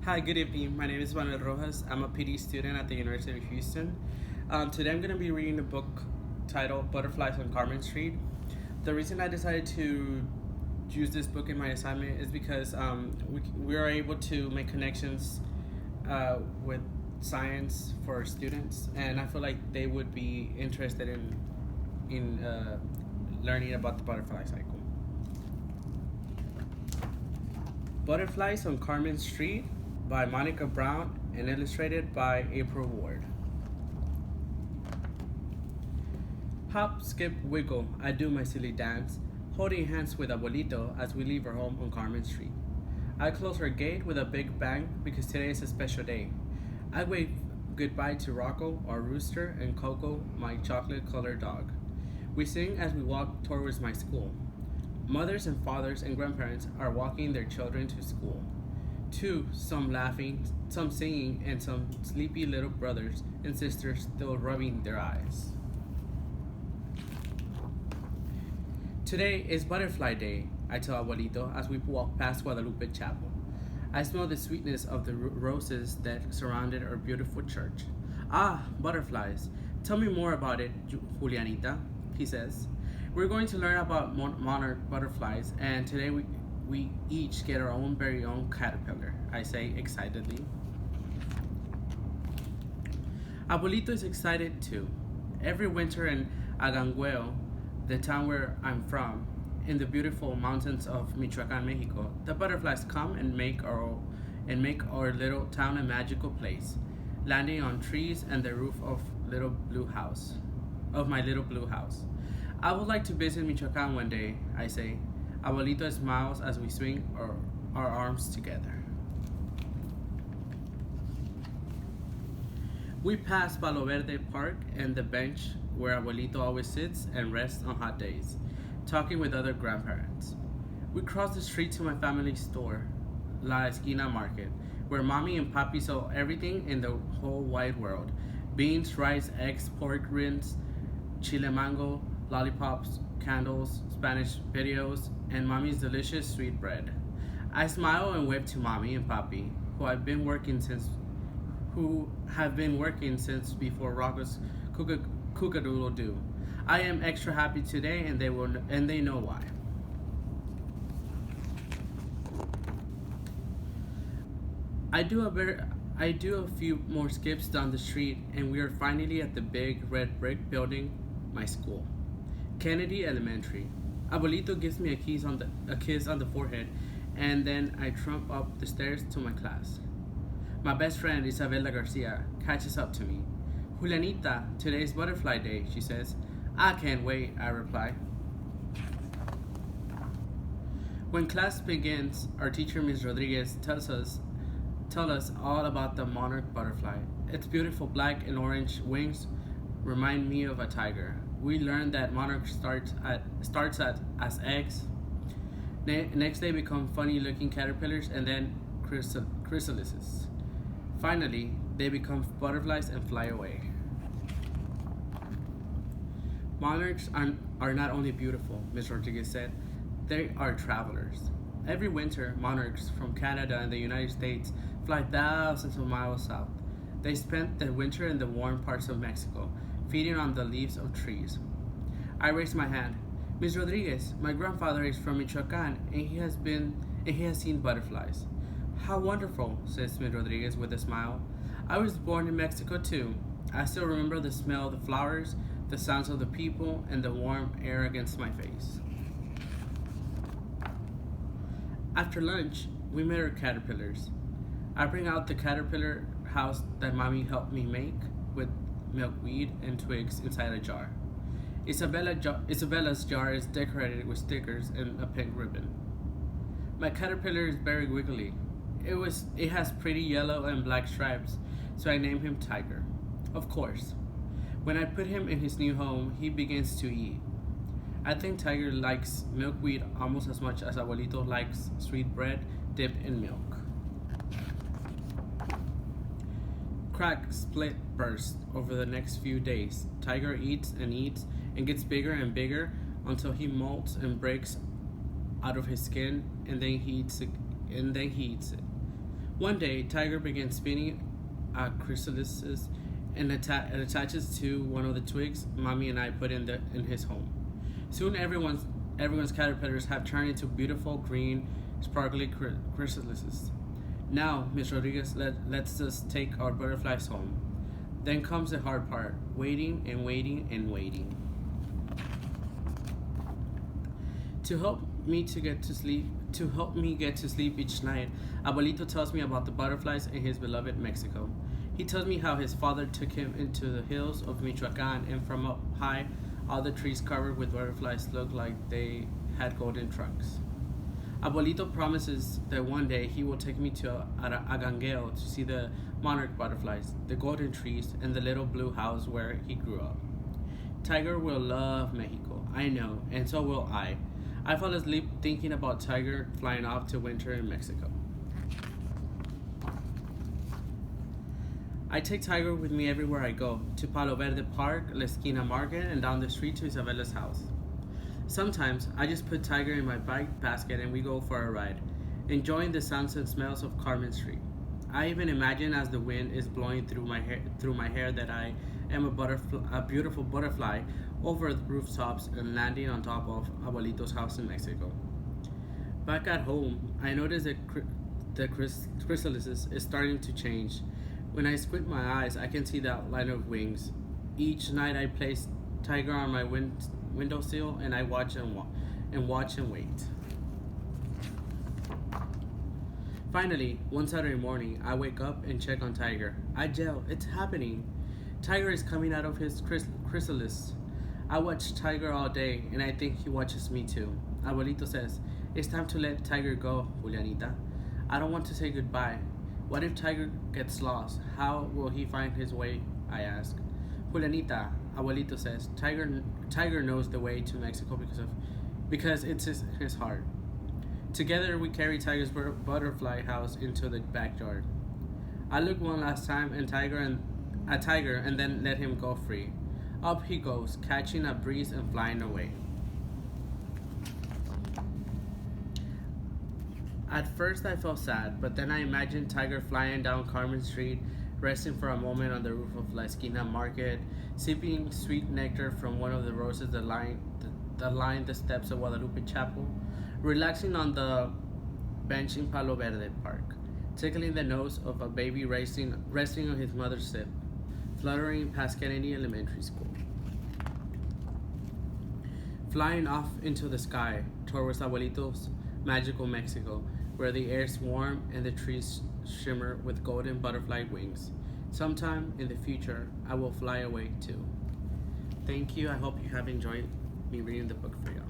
Hi, good evening. My name is Manuel Rojas. I'm a PD student at the University of Houston. Today I'm going to be reading a book titled Butterflies on Carmen Street. The reason I decided to use this book in my assignment is because we are able to make connections with science for students, and I feel like they would be interested in learning about the butterfly cycle. Butterflies on Carmen Street by Monica Brown and illustrated by April Ward. Hop, skip, wiggle, I do my silly dance, holding hands with Abuelito as we leave our home on Carmen Street. I close our gate with a big bang because today is a special day. I wave goodbye to Rocco, our rooster, and Coco, my chocolate-colored dog. We sing as we walk towards my school. Mothers and fathers and grandparents are walking their children to school. Too, some laughing, some singing, and some sleepy little brothers and sisters still rubbing their eyes. Today is Butterfly Day, I tell Abuelito as we walk past Guadalupe Chapel. I smell the sweetness of the roses that surrounded our beautiful church. Ah, butterflies. Tell me more about it, Julianita, he says. We're going to learn about monarch butterflies, and today we each get our very own caterpillar, I say excitedly. Abuelito is excited too. Every winter in Agangueo, the town where I'm from, in the beautiful mountains of Michoacan, Mexico, the butterflies come and make our little town a magical place, landing on trees and the roof of my little blue house. I would like to visit Michoacan one day, I say. Abuelito smiles as we swing our arms together. We pass Palo Verde Park and the bench where Abuelito always sits and rests on hot days, talking with other grandparents. We cross the street to my family's store, La Esquina Market, where Mommy and Papi sell everything in the whole wide world: beans, rice, eggs, pork rinds, chile mango, lollipops, candles, Spanish videos, and Mommy's delicious sweet bread. I smile and wave to Mommy and Papi, who have been working since before Rocco's Cook-a-Doodle-Doo. I am extra happy today, and they know why. I do a few more skips down the street, and we are finally at the big red brick building, my school, Kennedy Elementary. Abuelito gives me a kiss on the forehead, and then I trump up the stairs to my class. My best friend, Isabella Garcia, catches up to me. Julianita, today's Butterfly Day, she says. I can't wait, I reply. When class begins, our teacher, Ms. Rodriguez, tells us all about the monarch butterfly. Its beautiful black and orange wings remind me of a tiger. We learn that monarchs starts as eggs. Next they become funny-looking caterpillars and then chrysalises. Finally, they become butterflies and fly away. Monarchs are not only beautiful, Ms. Rodriguez said, they are travelers. Every winter, monarchs from Canada and the United States fly thousands of miles south. They spend the winter in the warm parts of Mexico, feeding on the leaves of trees. I raise my hand. Ms. Rodriguez, my grandfather is from Michoacan, and he has seen butterflies. How wonderful, says Ms. Rodriguez with a smile. I was born in Mexico too. I still remember the smell of the flowers, the sounds of the people, and the warm air against my face. After lunch, we met our caterpillars. I bring out the caterpillar house that Mommy helped me make with milkweed and twigs inside a jar. Isabella's jar is decorated with stickers and a pink ribbon. My caterpillar is very wiggly. It has pretty yellow and black stripes, so I named him Tiger. Of course. When I put him in his new home, he begins to eat. I think Tiger likes milkweed almost as much as Abuelito likes sweet bread dipped in milk. Crack, split, burst over the next few days. Tiger eats and gets bigger and bigger until he molts and breaks out of his skin, and then he eats it. One day, Tiger begins spinning a chrysalis and it attaches to one of the twigs Mommy and I put in his home. Soon, everyone's caterpillars have turned into beautiful green, sparkly chrysalises. Now, Miss Rodriguez, let's just take our butterflies home. Then comes the hard part, waiting and waiting and waiting. To help me to get to sleep, to help me get to sleep each night, Abuelito tells me about the butterflies in his beloved Mexico. He tells me how his father took him into the hills of Michoacan, and from up high, all the trees covered with butterflies looked like they had golden trunks. Abuelito promises that one day he will take me to Agangeo to see the monarch butterflies, the golden trees, and the little blue house where he grew up. Tiger will love Mexico, I know, and so will I. I fall asleep thinking about Tiger flying off to winter in Mexico. I take Tiger with me everywhere I go, to Palo Verde Park, La Esquina Market, and down the street to Isabella's house. Sometimes I just put Tiger in my bike basket and we go for a ride, enjoying the sounds and smells of Carmen Street. I even imagine as the wind is blowing through my hair that I am a beautiful butterfly over the rooftops and landing on top of Abuelito's house in Mexico. Back at home, I notice that the chrysalis is starting to change. When I squint my eyes, I can see the outline of wings. Each night I place Tiger on my windowsill and I watch and wait. Finally, one Saturday morning, I wake up and check on Tiger. I yell, "It's happening!" Tiger is coming out of his chrysalis. I watch Tiger all day, and I think he watches me too. Abuelito says, "It's time to let Tiger go, Julianita." I don't want to say goodbye. What if Tiger gets lost? How will he find his way? I ask. Julianita, Abuelito says, Tiger knows the way to Mexico because it's his heart. Together we carry Tiger's butterfly house into the backyard. I look one last time at Tiger and then let him go free. Up he goes, catching a breeze and flying away. At first I felt sad, but then I imagined Tiger flying down Carmen Street, resting for a moment on the roof of La Esquina Market, sipping sweet nectar from one of the roses that line the steps of Guadalupe Chapel, relaxing on the bench in Palo Verde Park, tickling the nose of a baby resting on his mother's hip, fluttering past Kennedy Elementary School. Flying off into the sky towards Abuelito's magical Mexico, where the air's warm and the trees shimmer with golden butterfly wings. Sometime in the future, I will fly away too. Thank you. I hope you have enjoyed me reading the book for you.